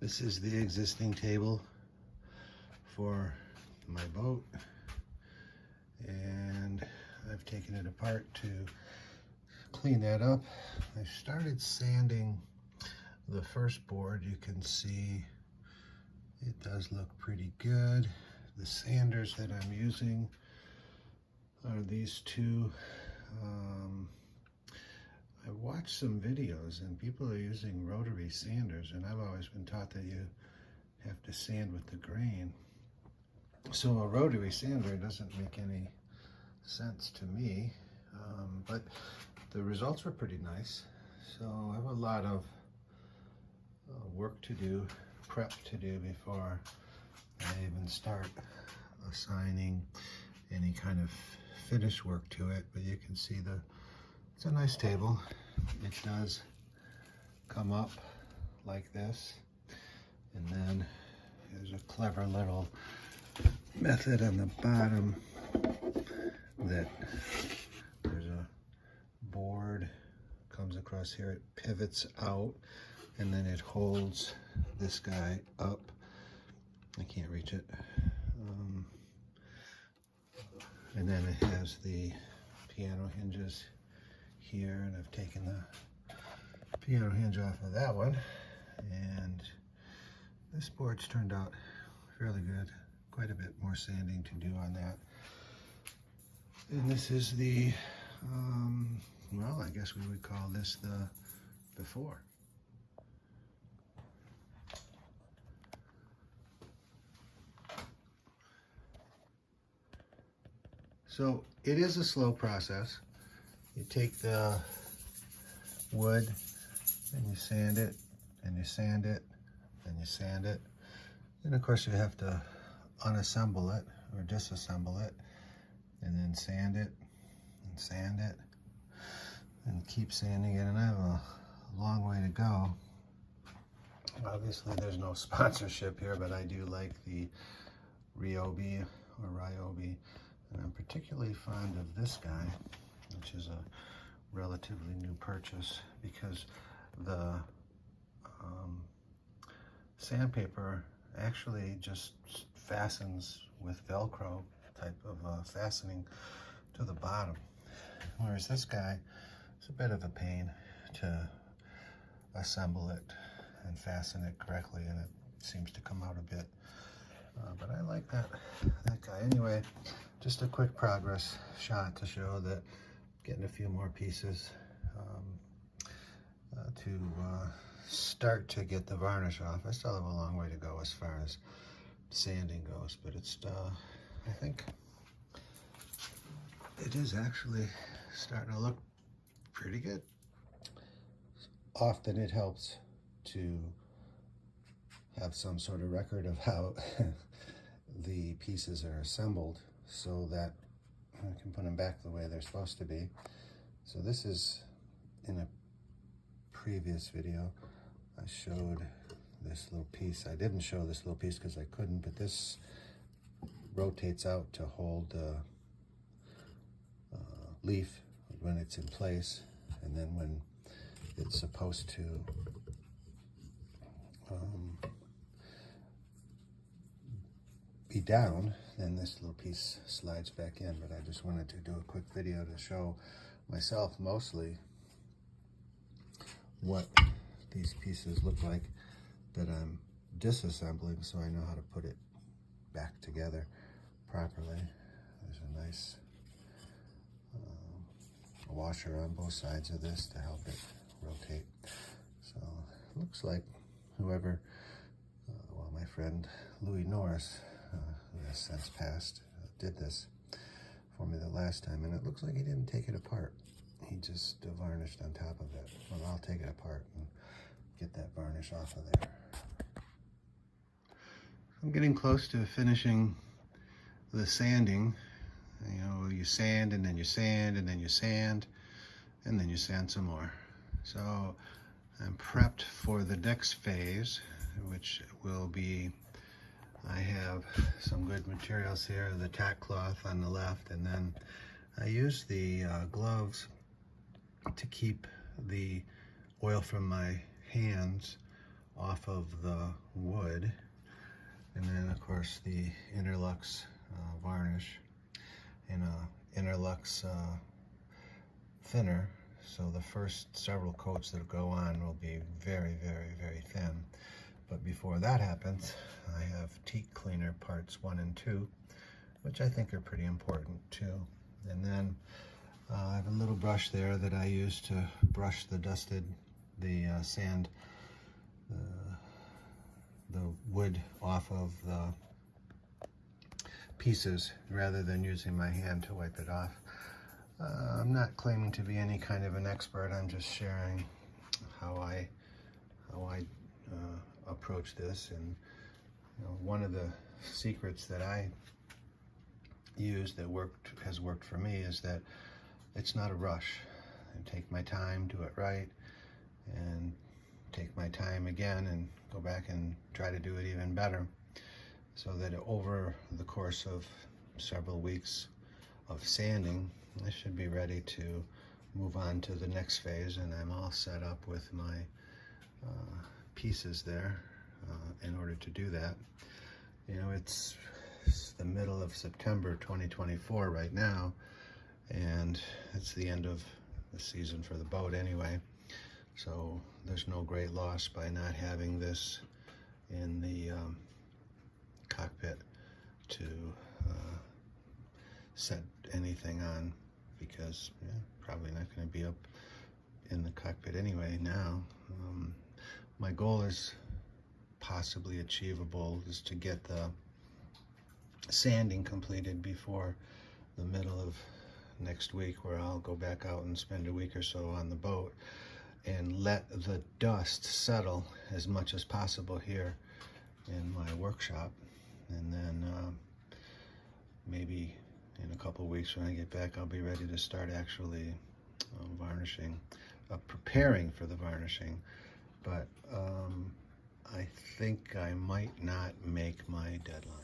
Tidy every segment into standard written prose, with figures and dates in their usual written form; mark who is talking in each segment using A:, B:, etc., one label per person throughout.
A: This is the existing table for my boat, and I've taken it apart to clean that up. I started sanding the first board. You can see it does look pretty good. The sanders that I'm using are these two. I watched some videos and people are using rotary sanders, and I've always been taught that you have to sand with the grain. So a rotary sander doesn't make any sense to me, but the results were pretty nice. So I have a lot of work to do, prep to do before I even start assigning any kind of finish work to it. But you can see it's a nice table. It does come up like this, and then there's a clever little method on the bottom that there's a board comes across here. It pivots out, and then it holds this guy up. I can't reach it. And then it has the piano hinges here, and I've taken the piano hinge off of that one, and this board's turned out fairly good. Quite a bit more sanding to do on that. And this is the, well, I guess we would call this the before. So it is a slow process. You take the wood and you sand it, and you sand it, and you sand it. And of course you have to unassemble it or disassemble it, and then sand it, and keep sanding it. And I have a long way to go. Obviously there's no sponsorship here, but I do like the Ryobi or Ryobi, and I'm particularly fond of this guy, which is a relatively new purchase, because the sandpaper actually just fastens with Velcro type of fastening to the bottom, whereas this guy is a bit of a pain to assemble it and fasten it correctly, and it seems to come out a bit, but I like that guy. Anyway, just a quick progress shot to show that getting a few more pieces to start to get the varnish off. I still have a long way to go as far as sanding goes, but it's I think it is actually starting to look pretty good. Often it helps to have some sort of record of how the pieces are assembled, so that I can put them back the way they're supposed to be. So this is, in a previous video, I showed this little piece. I didn't show this little piece because I couldn't, but this rotates out to hold the leaf when it's in place, and then when it's supposed to be down, then this little piece slides back in. But I just wanted to do a quick video to show myself mostly what these pieces look like that I'm disassembling, so I know how to put it back together properly. There's a nice washer on both sides of this to help it rotate. So it looks like whoever, well, my friend Louis Norris, who has since passed, did this for me the last time, and it looks like he didn't take it apart. He just varnished on top of it. Well, I'll take it apart and get that varnish off of there. I'm getting close to finishing the sanding. You know, you sand, and then you sand, and then you sand, and then you sand some more. So I'm prepped for the next phase, which will be, I have some good materials here, the tack cloth on the left, and then I use the gloves to keep the oil from my hands off of the wood, and then of course the Interlux varnish and a Interlux thinner. So the first several coats that go on will be very, very, very thin. But before that happens, I have teak cleaner parts 1 and 2, which I think are pretty important too. And then I have a little brush there that I use to brush the sand, the wood off of the pieces rather than using my hand to wipe it off. I'm not claiming to be any kind of an expert. I'm just sharing how I approach this. And one of the secrets that I use that has worked for me is that it's not a rush. I take my time, do it right, and take my time again and go back and try to do it even better, so that over the course of several weeks of sanding, I should be ready to move on to the next phase, and I'm all set up with my pieces there in order to do that. It's the middle of September 2024 right now, and it's the end of the season for the boat anyway, so there's no great loss by not having this in the cockpit to set anything on, because probably not going to be up in the cockpit anyway now. My goal is possibly achievable, is to get the sanding completed before the middle of next week, where I'll go back out and spend a week or so on the boat and let the dust settle as much as possible here in my workshop. And then maybe in a couple weeks when I get back, I'll be ready to start actually varnishing, preparing for the varnishing. But I think I might not make my deadline.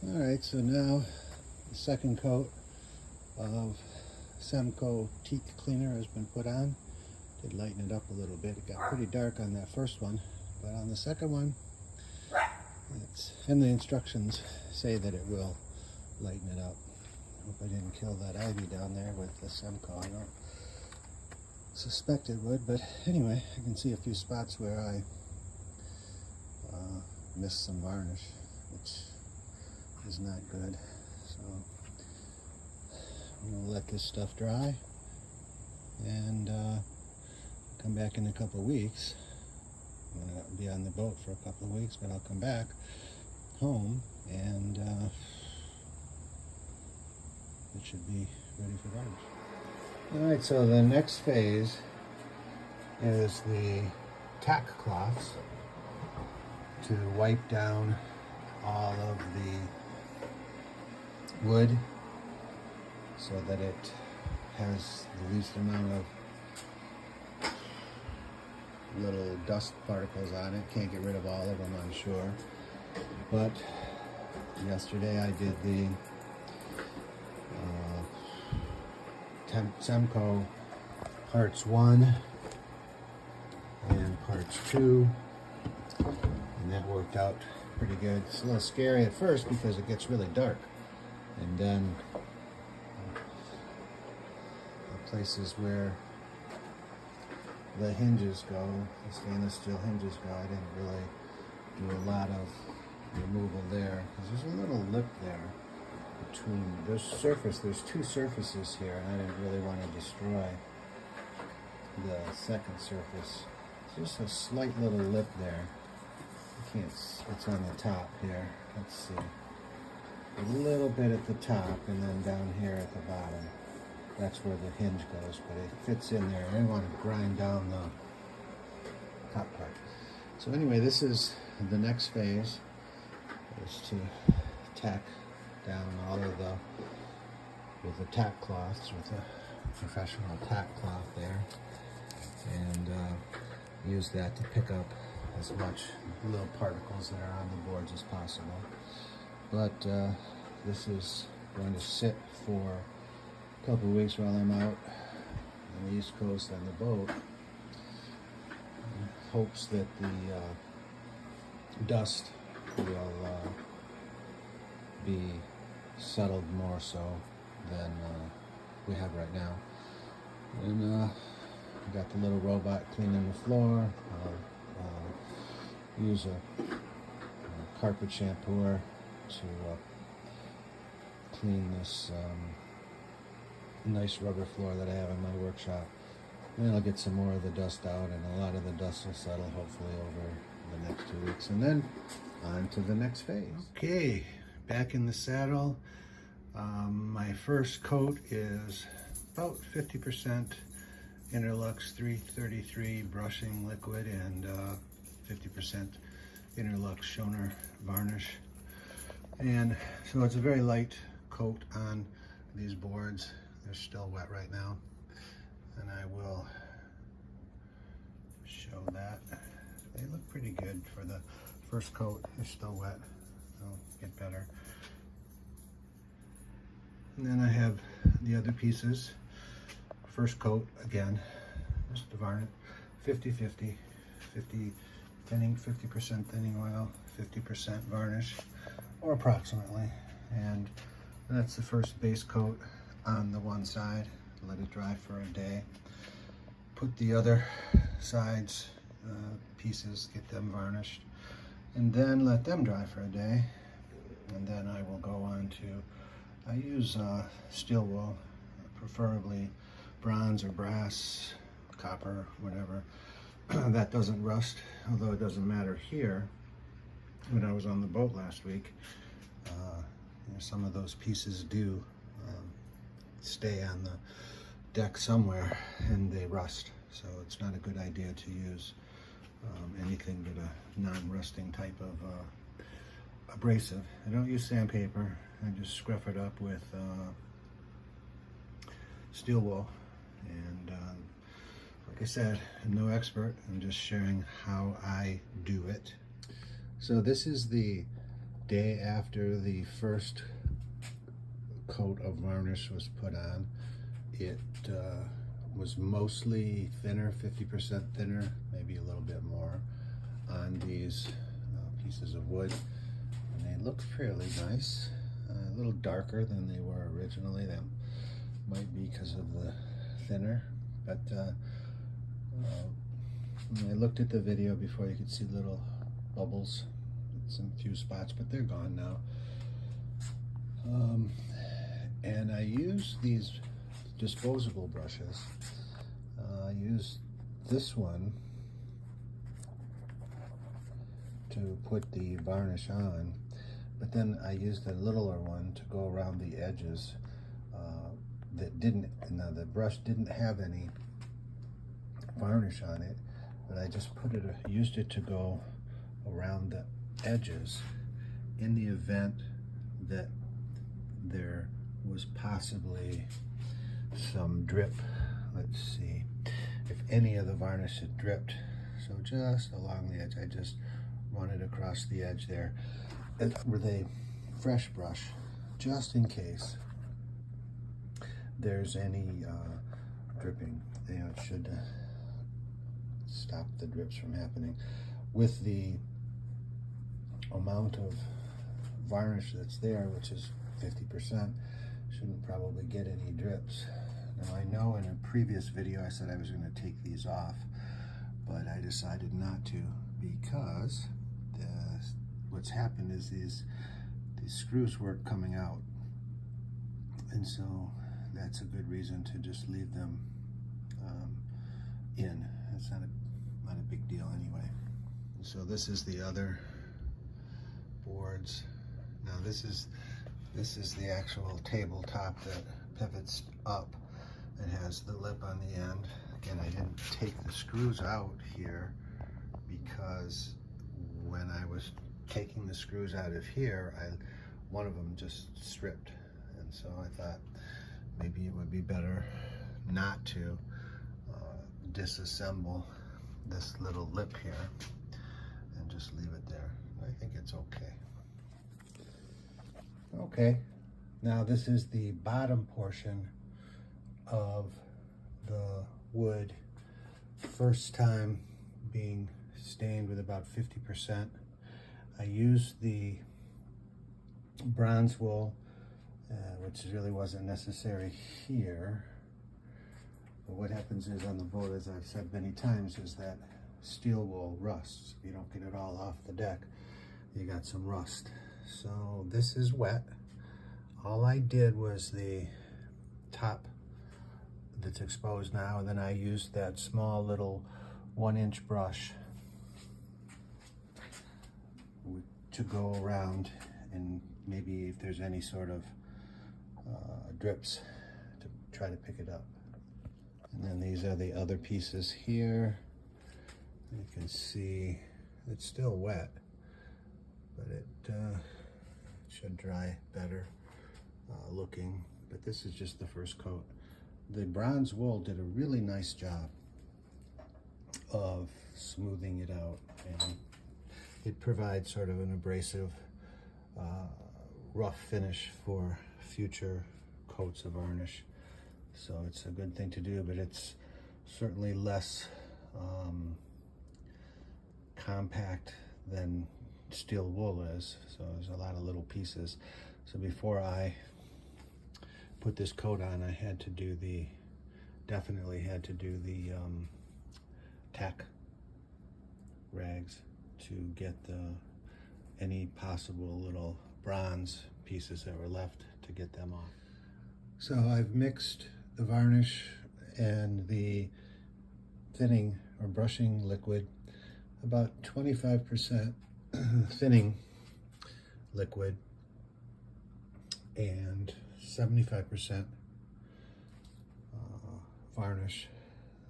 A: All right, so now the second coat of Semco teak cleaner has been put on. Did lighten it up a little bit. It got pretty dark on that first one, but on the second one, and the instructions say that it will lighten it up. Hope I didn't kill that ivy down there with the Semco. I don't suspect it would, but anyway, I can see a few spots where I missed some varnish, which is not good. So I'm gonna let this stuff dry and come back in a couple of weeks. I'm gonna be on the boat for a couple of weeks, but I'll come back home and it should be ready for varnish. All right, so the next phase is the tack cloths to wipe down all of the wood so that it has the least amount of little dust particles on it. Can't get rid of all of them, I'm sure. But yesterday I did the Semco parts 1 and parts 2, and that worked out pretty good. It's a little scary at first because it gets really dark, and then the places where the hinges go, the stainless steel hinges go, I didn't really do a lot of removal there, because there's a little lip there between there's two surfaces here, and I didn't really want to destroy the second surface. It's just a slight little lip there. You can't, it's on the top here. Let's see. A little bit at the top, and then down here at the bottom. That's where the hinge goes, but it fits in there. I didn't want to grind down the top part. So anyway, this is the next phase, is to tack down all of with the tack cloths, with a professional tack cloth there, and use that to pick up as much little particles that are on the boards as possible. But this is going to sit for a couple of weeks while I'm out on the East Coast on the boat. hopes that the dust will be settled more so than we have right now. And we got the little robot cleaning the floor. I'll use a carpet shampooer to clean this nice rubber floor that I have in my workshop. And then I'll get some more of the dust out, and a lot of the dust will settle hopefully over the next 2 weeks, and then on to the next phase. Okay, back in the saddle. My first coat is about 50% Interlux 333 brushing liquid and 50% Interlux Schoner varnish. And so it's a very light coat on these boards. They're still wet right now, and I will show that. They look pretty good for the first coat. They're still wet. They'll get better. And then I have the other pieces. First coat, again, just the varnish, 50-50, 50 thinning, 50% thinning oil, 50% varnish, or approximately. And that's the first base coat on the one side. Let it dry for a day. Put the other sides, pieces, get them varnished, and then let them dry for a day. And then I will go on to, I use steel wool, preferably bronze or brass, copper, whatever. That doesn't rust, although it doesn't matter here. When I was on the boat last week, some of those pieces do stay on the deck somewhere and they rust. So it's not a good idea to use anything but a non-rusting type of abrasive. I don't use sandpaper. I just scruff it up with steel wool. And like I said, I'm no expert. I'm just sharing how I do it. So this is the day after the first coat of varnish was put on. It was mostly thinner, 50% thinner, maybe a little bit more on these pieces of wood. And they look fairly nice, a little darker than they were originally. That might be because of the thinner, but when I looked at the video before, you could see little bubbles, some few spots, but they're gone now. And I use these disposable brushes. I use this one to put the varnish on, but then I used a littler one to go around the edges that didn't, now the brush didn't have any varnish on it, but I just put it, used it to go around the edges in the event that there was possibly some drip. Let's see if any of the varnish had dripped. So just along the edge, I just run it across the edge there with a fresh brush, just in case there's any dripping. You know, it should stop the drips from happening. With the amount of varnish that's there, which is 50%, shouldn't probably get any drips. Now I know in a previous video I said I was going to take these off, but I decided not to because what's happened is these screws weren't coming out, and so that's a good reason to just leave them in. It's not a big deal anyway. So this is the other boards. Now this is the actual tabletop that pivots up and has the lip on the end. Again, I didn't take the screws out here because when I was taking the screws out of here, one of them just stripped, and so I thought maybe it would be better not to disassemble this little lip here and just leave it there. I think it's okay. Okay, now this is the bottom portion of the wood, first time being stained with about 50%. I used the bronze wool, which really wasn't necessary here. But what happens is on the boat, as I've said many times, is that steel wool rusts. If you don't get it all off the deck, you got some rust. So this is wet. All I did was the top that's exposed now, and then I used that small little 1-inch brush to go around, and maybe if there's any sort of drips, to try to pick it up. And then these are the other pieces here. You can see it's still wet, but it should dry better looking. But this is just the first coat. The bronze wool did a really nice job of smoothing it out, and it provides sort of an abrasive, rough finish for future coats of varnish. So it's a good thing to do, but it's certainly less compact than steel wool is. So there's a lot of little pieces. So before I put this coat on, I had to do definitely had to do the tack rags to get any possible little bronze pieces that were left, to get them off. So I've mixed the varnish and the thinning or brushing liquid, about 25% thinning liquid and 75% varnish.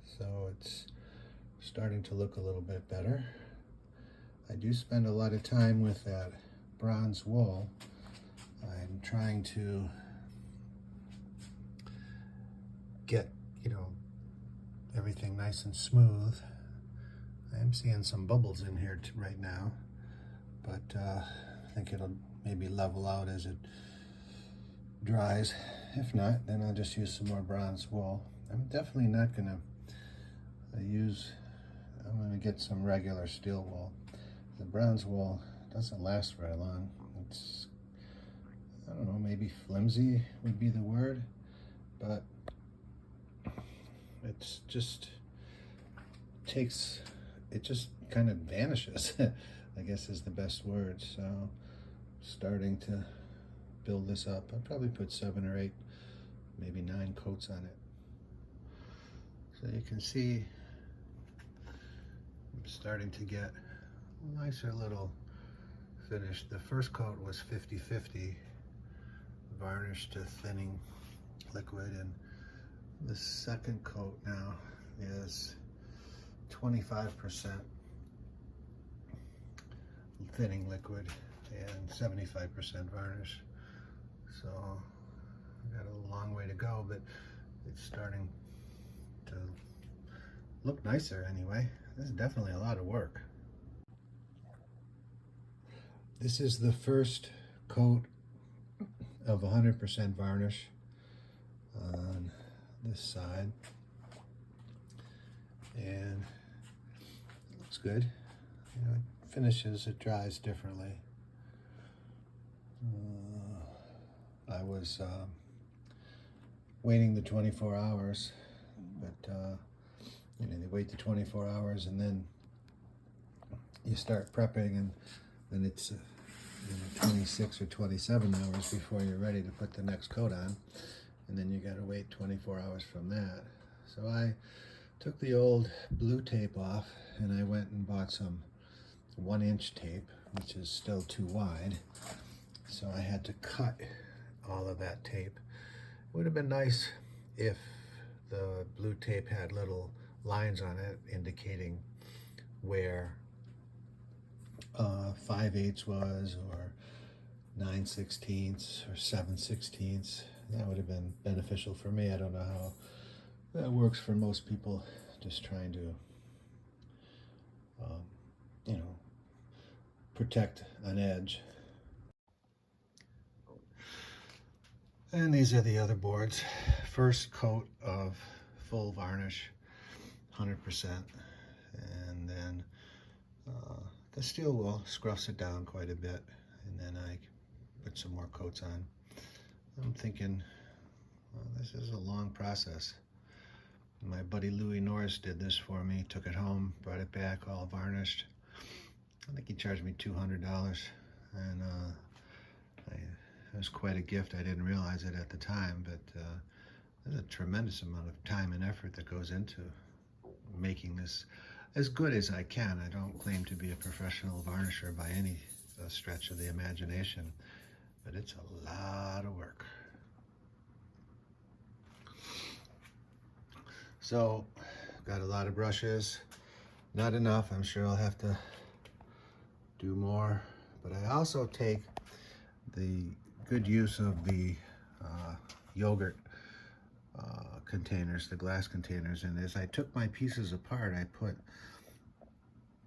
A: So it's starting to look a little bit better. I do spend a lot of time with that bronze wool. I'm trying to get, everything nice and smooth. I am seeing some bubbles in here right now, but I think it'll maybe level out as it dries. If not, then I'll just use some more bronze wool. I'm definitely not gonna I'm gonna get some regular steel wool. The bronze wool doesn't last very long. It's, I don't know, maybe flimsy would be the word, but it's just it just kind of vanishes, I guess is the best word. So starting to build this up. I'll probably put 7 or 8, maybe 9 coats on it. So you can see I'm starting to get a nicer little finish. The first coat was 50-50 varnish to thinning liquid, and the second coat now is 25% thinning liquid and 75% varnish. So I've got a long way to go, but it's starting to look nicer anyway. This is definitely a lot of work. This is the first coat of 100% varnish on this side, and it looks good. It finishes, it dries differently. I was waiting the 24 hours, but they wait the 24 hours and then you start prepping, and then it's 26 or 27 hours before you're ready to put the next coat on, and then you got to wait 24 hours from that. So I took the old blue tape off and I went and bought some 1-inch tape, which is still too wide. So I had to cut all of that tape. It would have been nice if the blue tape had little lines on it indicating where 5/8 was, or 9/16 or 7/16. That would have been beneficial for me. I don't know how that works for most people just trying to protect an edge. And these are the other boards. First coat of full varnish, 100%, and then the steel wool scruffs it down quite a bit, and then I put some more coats on. I'm thinking, well, this is a long process. My buddy Louis Norris did this for me, took it home, brought it back all varnished. I think he charged me $200, and it was quite a gift. I didn't realize it at the time, but there's a tremendous amount of time and effort that goes into making this as good as I can. I don't claim to be a professional varnisher by any stretch of the imagination, but it's a lot of work. So, got a lot of brushes, not enough. I'm sure I'll have to do more, but I also take the good use of the yogurt containers, the glass containers, and as I took my pieces apart, I put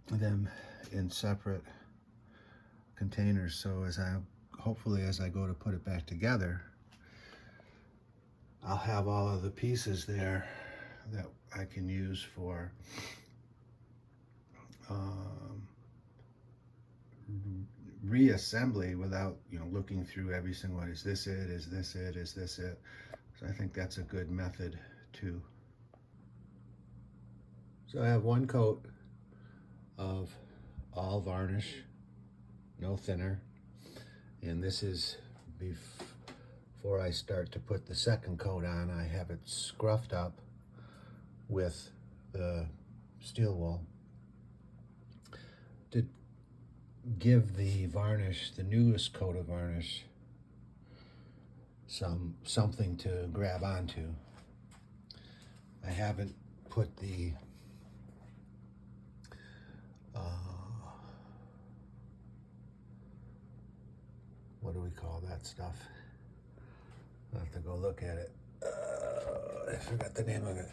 A: them in separate containers, so hopefully as I go to put it back together, I'll have all of the pieces there that I can use for reassembly without, looking through every single one. Is this it? Is this it? Is this it? So I think that's a good method too. So I have one coat of all varnish, no thinner, and this is before I start to put the second coat on. I have it scruffed up with the steel wool to give the varnish, the newest coat of varnish, something to grab onto. I haven't put the what do we call that stuff? I'll have to go look at it. I forgot the name of it.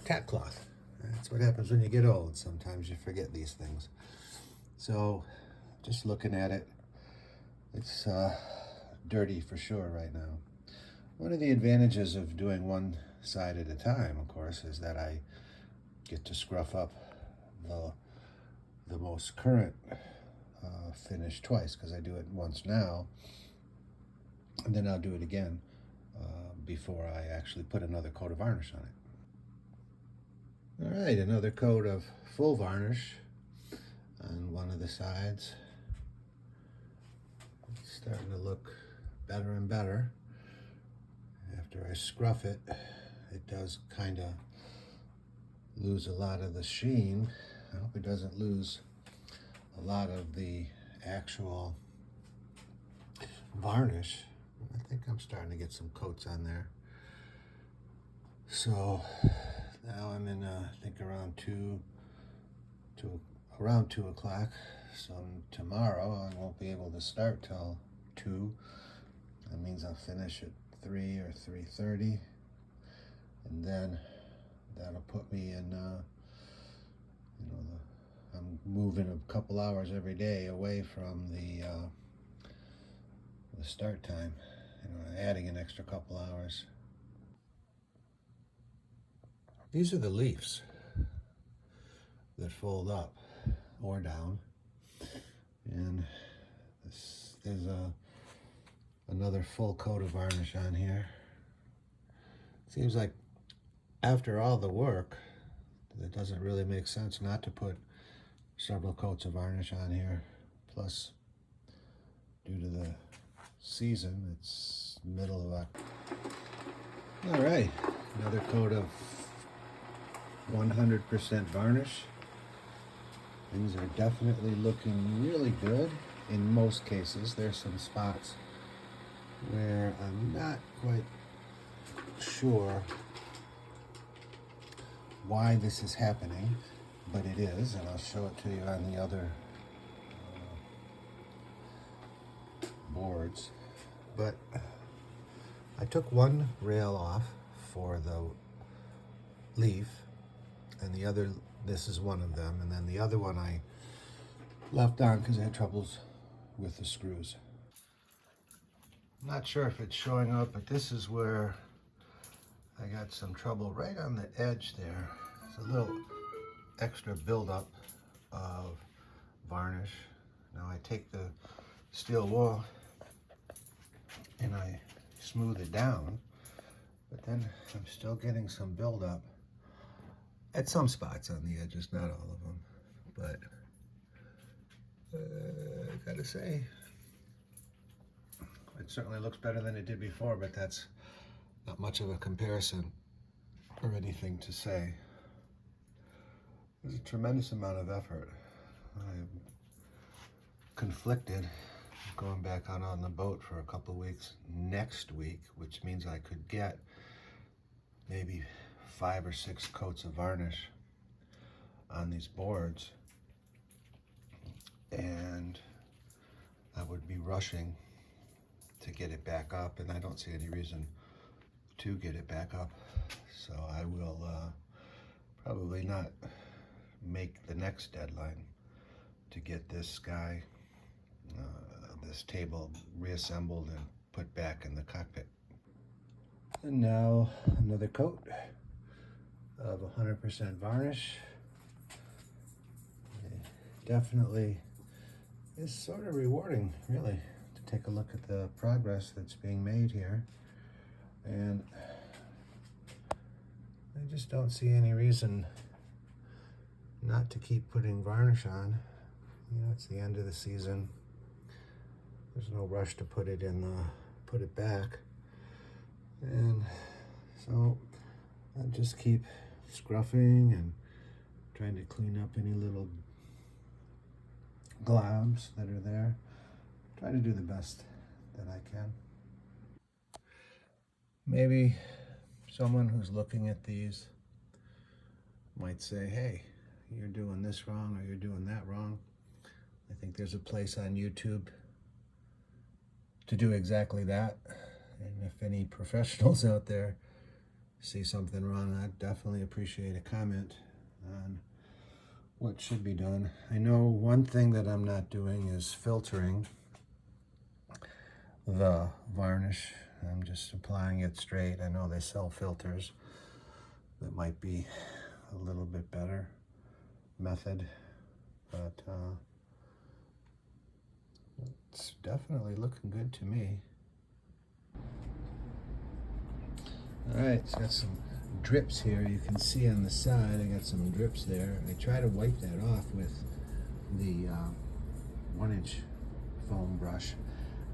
A: Cat cloth. That's what happens when you get old. Sometimes you forget these things. So, just looking at it, it's dirty for sure right now. One of the advantages of doing one side at a time, of course, is that I get to scruff up the most current finish twice, because I do it once now, and then I'll do it again before I actually put another coat of varnish on it. All right, another coat of full varnish on one of the sides. It's starting to look better and better. After I scruff it, it does kind of lose a lot of the sheen. I hope it doesn't lose a lot of the actual varnish. I think I'm starting to get some coats on there. So now I'm in, I think around 2 o'clock. So tomorrow I won't be able to start till 2. That means I'll finish at 3 or 3:30, and then that'll put me in, I'm moving a couple hours every day away from the start time, adding an extra couple hours. These are the leaves that fold up or down, and there's another full coat of varnish on here. Seems like after all the work, it doesn't really make sense not to put several coats of varnish on here. Plus, due to the season, it's middle of October. All right, another coat of 100% varnish. Things are definitely looking really good in most cases. There's some spots where I'm not quite sure why this is happening, but it is, and I'll show it to you on the other boards. But I took one rail off for the leaf, and the other, this is one of them, and then the other one I left on because I had troubles with the screws. I'm not sure if it's showing up, but this is where I got some trouble right on the edge there. It's a little extra buildup of varnish. Now I take the steel wool and I smooth it down, but then I'm still getting some buildup at some spots on the edges, not all of them. But I gotta say, it certainly looks better than it did before, but that's not much of a comparison or anything to say. There's a tremendous amount of effort. I'm conflicted going back out on the boat for a couple of weeks next week, which means I could get maybe 5 or 6 coats of varnish on these boards, and I would be rushing to get it back up, and I don't see any reason to get it back up. So I will probably not make the next deadline to get this guy, this table reassembled and put back in the cockpit. And now another coat of 100% varnish. Definitely is sort of rewarding, really, to take a look at the progress that's being made here. And I just don't see any reason not to keep putting varnish on. You know, it's the end of the season. There's no rush to put it back. And so I'll just keep scruffing and trying to clean up any little globs that are there. Try to do the best that I can. Maybe someone who's looking at these might say, hey, you're doing this wrong or you're doing that wrong. I think there's a place on YouTube to do exactly that. And if any professionals out there see something wrong, I'd definitely appreciate a comment on what should be done. I know one thing that I'm not doing is filtering the varnish. I'm just applying it straight. I know they sell filters that might be a little bit better method, but it's definitely looking good to me. All right, it's got some drips here. You can see on the side, I got some drips there. I try to wipe that off with the 1-inch foam brush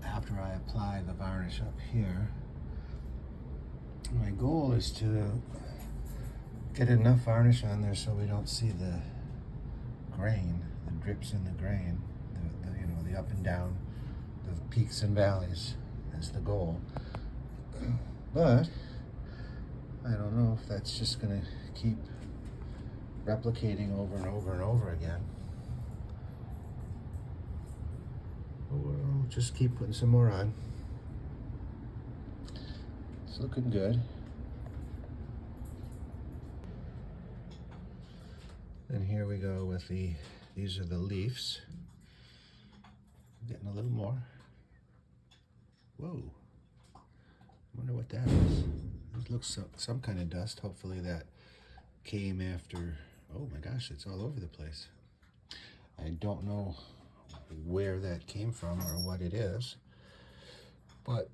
A: after I apply the varnish up here. My goal is to get enough varnish on there so we don't see the grain, the drips in the grain, you know, the up and down, the peaks and valleys is the goal. But I don't know if that's just going to keep replicating over and over and over again. We'll just keep putting some more on. It's looking good. And here we go with these are the leaves. Getting a little more. Whoa. Wonder what that is. It looks some kind of dust. Hopefully that came after. Oh my gosh, it's all over the place. I don't know where that came from or what it is, but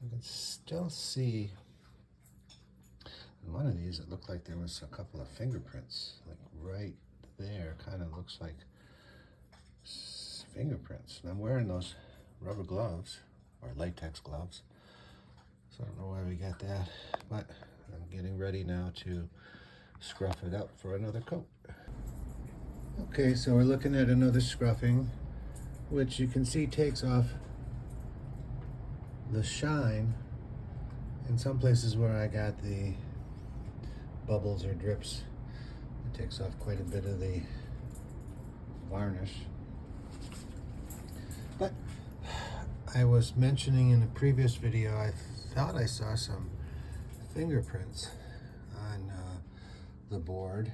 A: you can still see in one of these it looked like there was a couple of fingerprints, like right there. Kind of looks like fingerprints. And I'm wearing those rubber gloves or latex gloves, so I don't know why we got that, but I'm getting ready now to scruff it up for another coat. Okay, so we're looking at another scruffing, which you can see takes off the shine in some places where I got the bubbles or drips. It takes off quite a bit of the varnish. But I was mentioning in a previous video, I thought I saw some fingerprints on the board,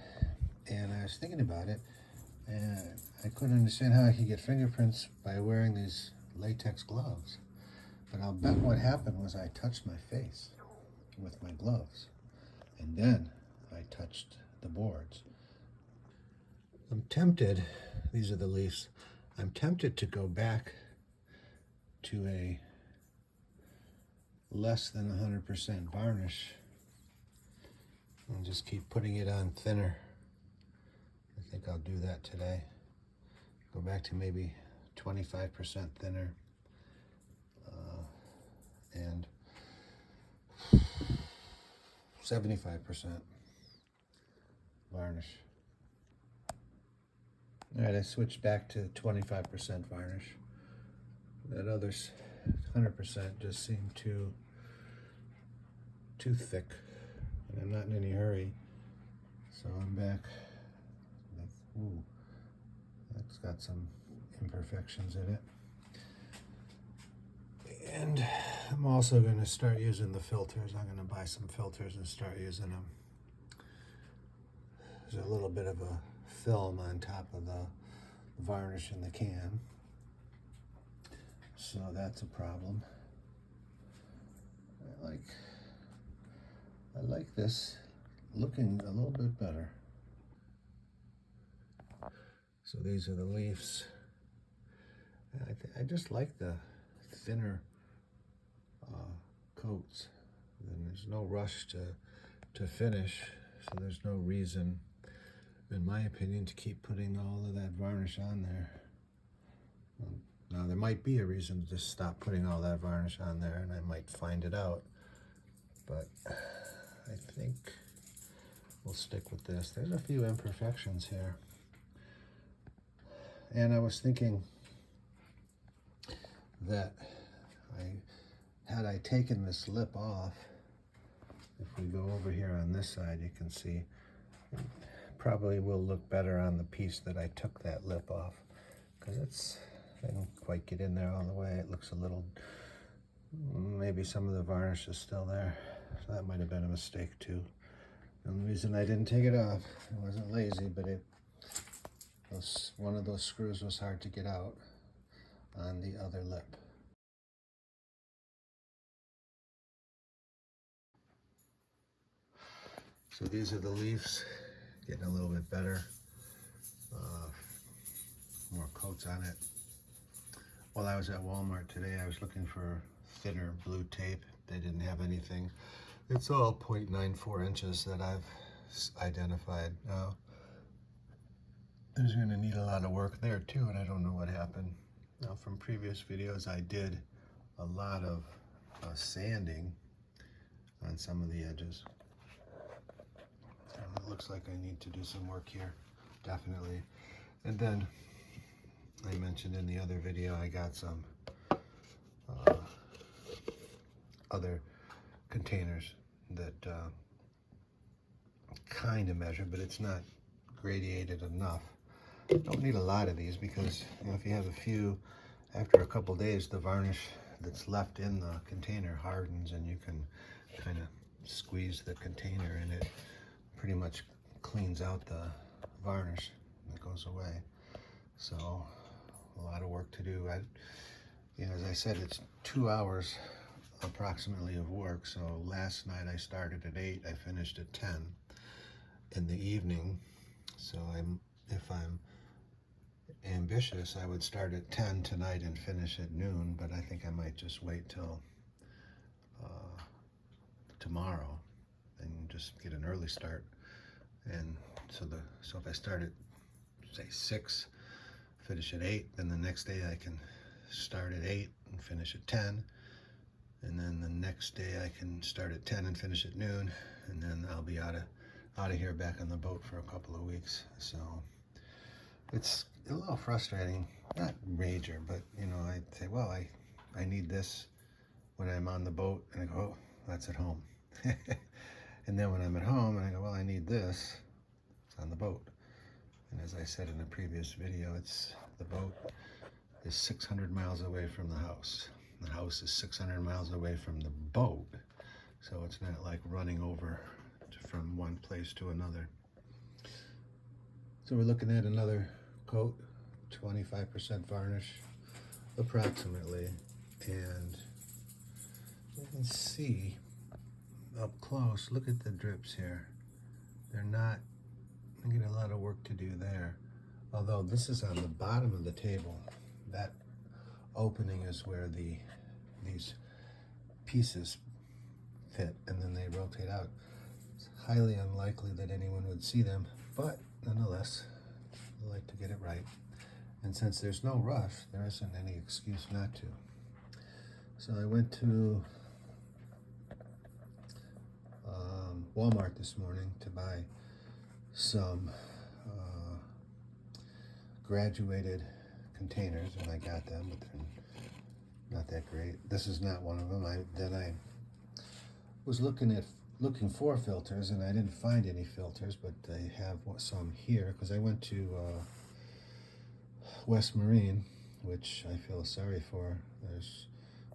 A: and I was thinking about it, and I couldn't understand how I could get fingerprints by wearing these latex gloves. But I'll bet what happened was I touched my face with my gloves, and then I touched the boards. I'm tempted, these are the leaves, I'm tempted to go back to a less than 100% varnish and just keep putting it on thinner. I think I'll do that today. Go back to maybe 25% thinner and 75% varnish. All right, I switched back to 25% varnish. That other 100% just seemed too thick, and I'm not in any hurry, so I'm back. Ooh, that's got some imperfections in it. And I'm also going to start using the filters. I'm going to buy some filters and start using them. There's a little bit of a film on top of the varnish in the can, so that's a problem. I like this looking a little bit better. So these are the leaves. I just like the thinner coats. And there's no rush to finish, so there's no reason, in my opinion, to keep putting all of that varnish on there. Now there might be a reason to just stop putting all that varnish on there, and I might find it out, but I think we'll stick with this. There's a few imperfections here, and I was thinking that had I taken this lip off, if we go over here on this side, you can see it probably will look better on the piece that I took that lip off, because I didn't quite get in there all the way. It looks a little, maybe some of the varnish is still there, so that might have been a mistake too. And the reason I didn't take it off, I wasn't lazy, but one of those screws was hard to get out on the other lip. So these are the leaves, getting a little bit better, more coats on it. While I was at Walmart today, I was looking for thinner blue tape. They didn't have anything. It's all 0.94 inches that I've identified. Now, there's going to need a lot of work there too, and I don't know what happened. Now, from previous videos, I did a lot of sanding on some of the edges. It looks like I need to do some work here, definitely. And then I mentioned in the other video, I got some other containers that kind of measure, but it's not gradiated enough. Don't need a lot of these because, you know, if you have a few, after a couple days, the varnish that's left in the container hardens, and you can kind of squeeze the container, and it pretty much cleans out the varnish that goes away. So a lot of work to do. As I said, it's 2 hours approximately of work. So last night I started at 8, I finished at 10 in the evening. So if I'm ambitious, I would start at 10 tonight and finish at noon, but I think I might just wait till tomorrow and just get an early start. And so if I start at, say, 6, finish at 8, then the next day I can start at 8 and finish at 10, and then the next day I can start at 10 and finish at noon, and then I'll be out of here, back on the boat for a couple of weeks. So it's a little frustrating, not major, but I'd say, well, I need this when I'm on the boat, and I go, oh, that's at home. And then when I'm at home and I go, well, I need this, it's on the boat. And as I said in a previous video, the boat is 600 miles away from the house. The house is 600 miles away from the boat. So it's not like running over from one place to another. So we're looking at another coat, 25% varnish, approximately. And you can see up close, look at the drips here. They're not, I get a lot of work to do there. Although this is on the bottom of the table, that opening is where these pieces fit, and then they rotate out. It's highly unlikely that anyone would see them, but nonetheless, I like to get it right. And since there's no rush, there isn't any excuse not to. So I went to Walmart this morning to buy some graduated containers, and I got them, but they're not that great. This is not one of them. I was looking for filters, and I didn't find any filters, but they have some here because I went to West Marine, which I feel sorry for.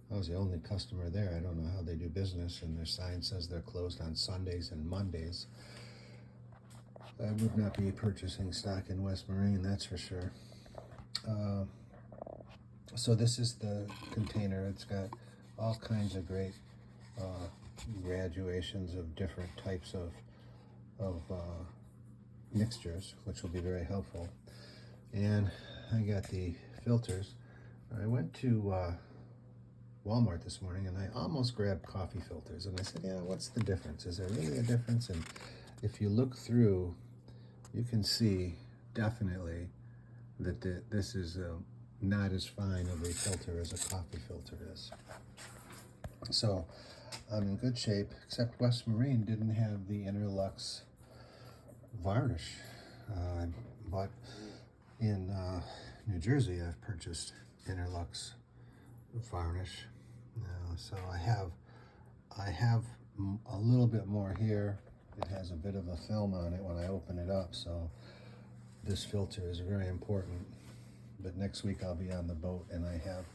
A: I was the only customer there. I don't know how they do business, and their sign says they're closed on Sundays and Mondays. I would not be purchasing stock in West Marine, that's for sure. So this is the container. It's got all kinds of great graduations of different types of mixtures, which will be very helpful. And I got the filters. I went to Walmart this morning, and I almost grabbed coffee filters, and I said, yeah, what's the difference? Is there really a difference? And if you look through, you can see definitely that this is not as fine of a filter as a coffee filter is. So I'm in good shape, except West Marine didn't have the Interlux varnish. But in New Jersey, I've purchased Interlux varnish. So I have a little bit more here. It has a bit of a film on it when I open it up, so this filter is very important. But next week I'll be on the boat, and I have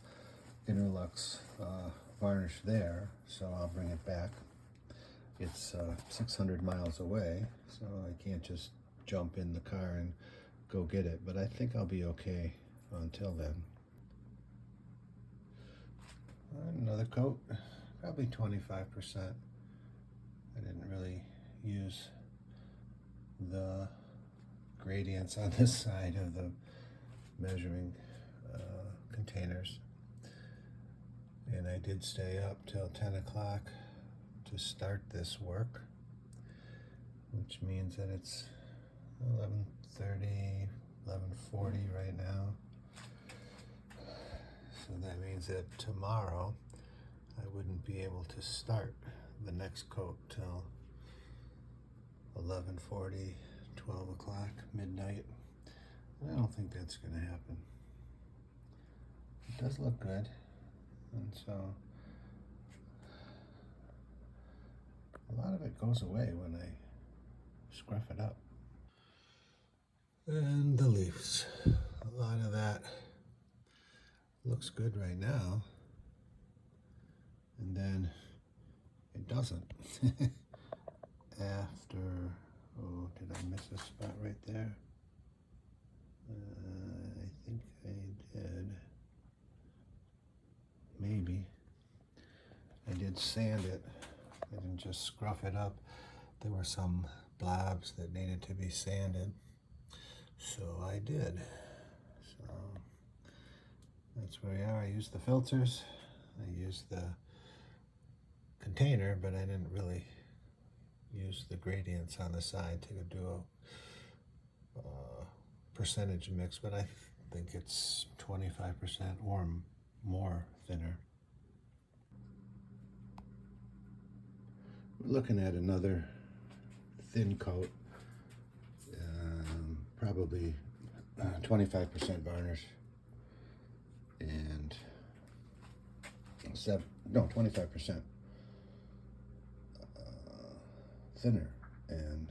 A: Interlux varnish there, so I'll bring it back. It's 600 miles away, so I can't just jump in the car and go get it, but I think I'll be okay until then. Another coat, probably 25%. I didn't really use the gradients on this side of the measuring containers, and I did stay up till 10 o'clock to start this work, which means that it's 11:30, 11:40 right now. So that means that tomorrow I wouldn't be able to start the next coat till 11:40, 12 o'clock, midnight. I don't think that's going to happen. It does look good, and so a lot of it goes away when I scruff it up. And the leaves, a lot of that looks good right now, and then it doesn't. After, oh, did I miss a spot right there? I think I did. Maybe. I did sand it. I didn't just scruff it up. There were some blobs that needed to be sanded, so I did. So that's where we are. I used the filters. I used the container, but I didn't really use the gradients on the side to do a percentage mix, but I think it's 25% or more thinner. We're looking at another thin coat, probably 25% varnish and 25% thinner and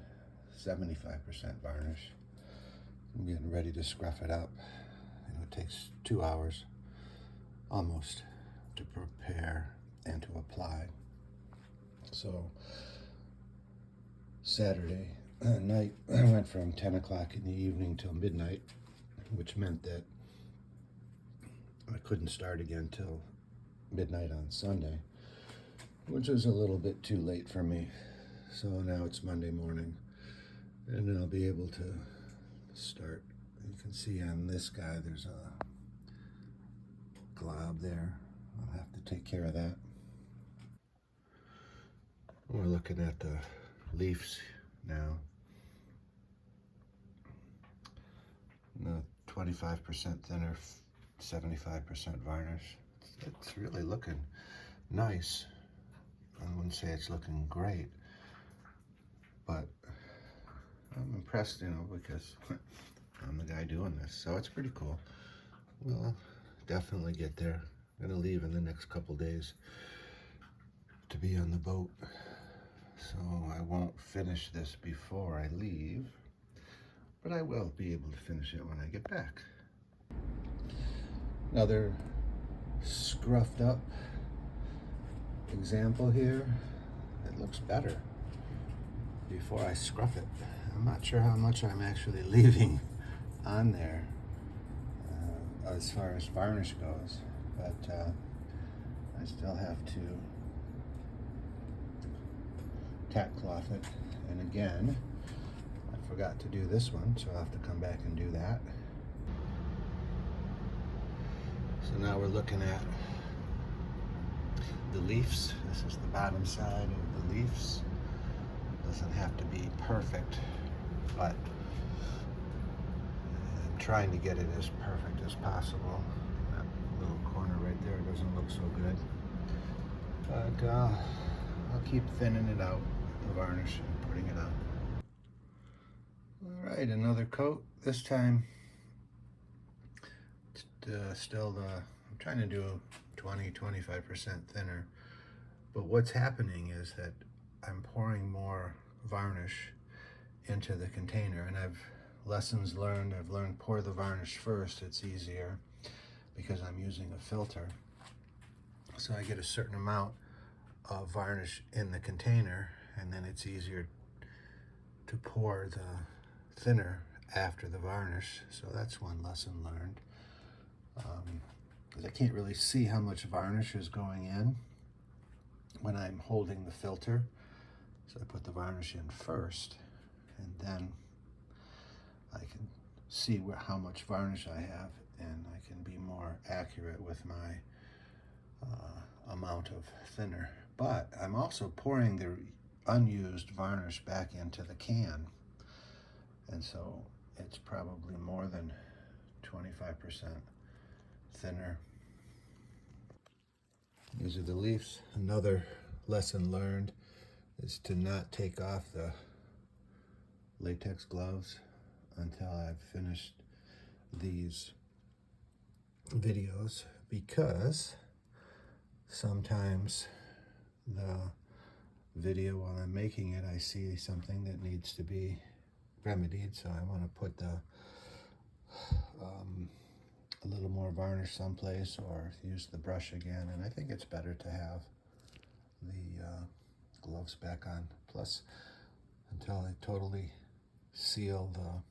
A: 75% varnish. I'm getting ready to scruff it up. It takes 2 hours almost to prepare and to apply. So Saturday night I went from 10 o'clock in the evening till midnight, which meant that I couldn't start again till midnight on Sunday, which is a little bit too late for me. So now it's Monday morning, and I'll be able to start You can see on this guy there's a glob there. I'll have to take care of that. We're looking at the leaves now. The 25% thinner, 75% varnish. It's really looking nice. I wouldn't say it's looking great, but I'm impressed, you know, because I'm the guy doing this. So it's pretty cool. We'll definitely get there. I'm gonna leave in the next couple days to be on the boat. So I won't finish this before I leave, but I will be able to finish it when I get back. Another scruffed up example here. It looks better before I scruff it. I'm not sure how much I'm actually leaving on there as far as varnish goes, but I still have to tack cloth it. And again, I forgot to do this one, so I'll have to come back and do that. So now we're looking at the leaves. This is the bottom side of the leaves. Doesn't have to be perfect, but I'm trying to get it as perfect as possible. That little corner right there doesn't look so good, but I'll keep thinning it out, the varnish, and putting it on. All right, another coat. This time, still I'm trying to do 20-25% thinner, but what's happening is that I'm pouring more varnish into the container, and lessons learned. I've learned pour the varnish first. It's easier because I'm using a filter. So I get a certain amount of varnish in the container, and then it's easier to pour the thinner after the varnish. So that's one lesson learned. Because I can't really see how much varnish is going in when I'm holding the filter. So I put the varnish in first, and then I can see how much varnish I have, and I can be more accurate with my amount of thinner. But I'm also pouring the unused varnish back into the can, and so it's probably more than 25% thinner. These are the leaves. Another lesson learned is to not take off the latex gloves until I've finished these videos, because sometimes the video while I'm making it, I see something that needs to be remedied, so I want to put a little more varnish someplace or use the brush again, and I think it's better to have the gloves back on. Plus, until I totally seal the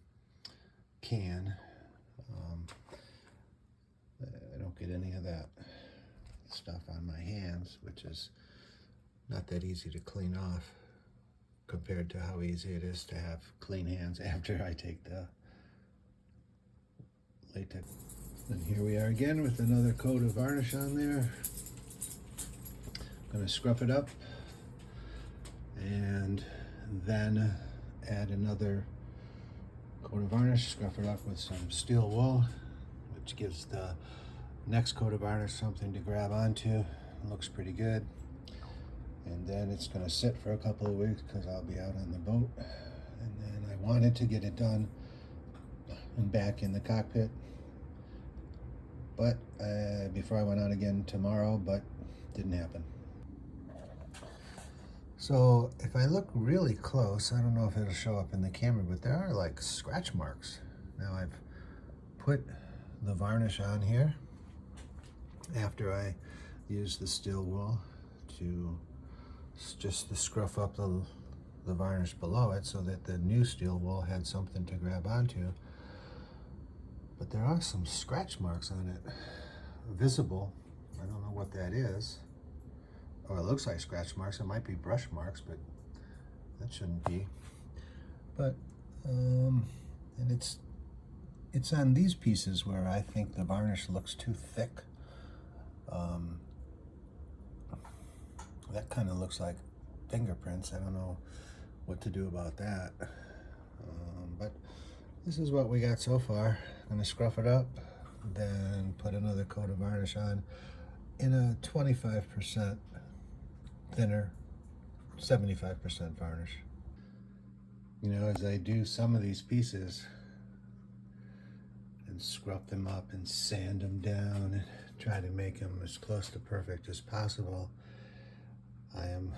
A: can, I don't get any of that stuff on my hands, which is not that easy to clean off compared to how easy it is to have clean hands after I take the latex. And here we are again with another coat of varnish on there. I'm going to scruff it up and then add another coat of varnish, scruff it up with some steel wool, which gives the next coat of varnish something to grab onto. It looks pretty good. And then it's going to sit for a couple of weeks because I'll be out on the boat. And then I wanted to get it done and back in the cockpit, but before I went out again tomorrow, but didn't happen. So if I look really close, I don't know if it'll show up in the camera, but there are like scratch marks. Now I've put the varnish on here after I used the steel wool to just to scruff up the varnish below it so that the new steel wool had something to grab onto. But there are some scratch marks on it, visible. I don't know what that is. Oh, it looks like scratch marks. It might be brush marks, but that shouldn't be. But, and it's It's on these pieces where I think the varnish looks too thick. That kind of looks like fingerprints. I don't know what to do about that. But this is what we got so far. I'm gonna scruff it up, then put another coat of varnish on in a 25% thinner, 75% varnish. You know, as I do some of these pieces and scrub them up and sand them down and try to make them as close to perfect as possible, I am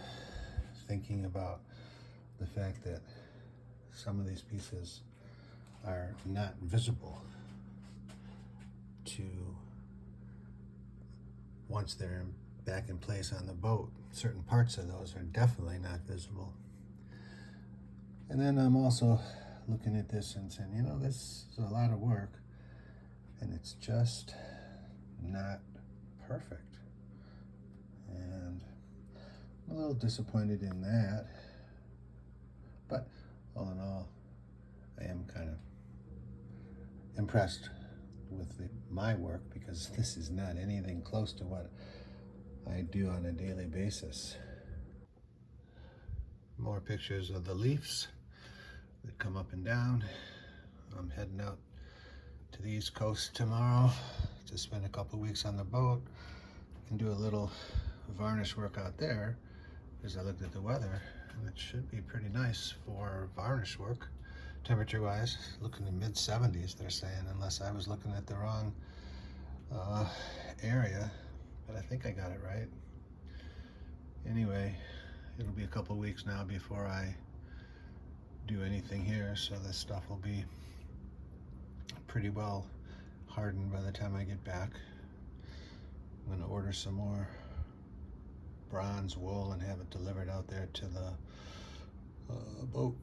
A: thinking about the fact that some of these pieces are not visible to once they're back in place on the boat. Certain parts of those are definitely not visible. And then I'm also looking at this and saying, you know, this is a lot of work and it's just not perfect. And I'm a little disappointed in that. But all in all, I am kind of impressed with my work, because this is not anything close to what I do on a daily basis. More pictures of the leaves that come up and down. I'm heading out to the East Coast tomorrow to spend a couple weeks on the boat and do a little varnish work out there, because I looked at the weather and it should be pretty nice for varnish work. Temperature wise, looking in mid-70s, they're saying, unless I was looking at the wrong area, but I think I got it right. Anyway, it'll be a couple weeks now before I do anything here, so this stuff will be pretty well hardened by the time I get back. I'm gonna order some more bronze wool and have it delivered out there to the boat.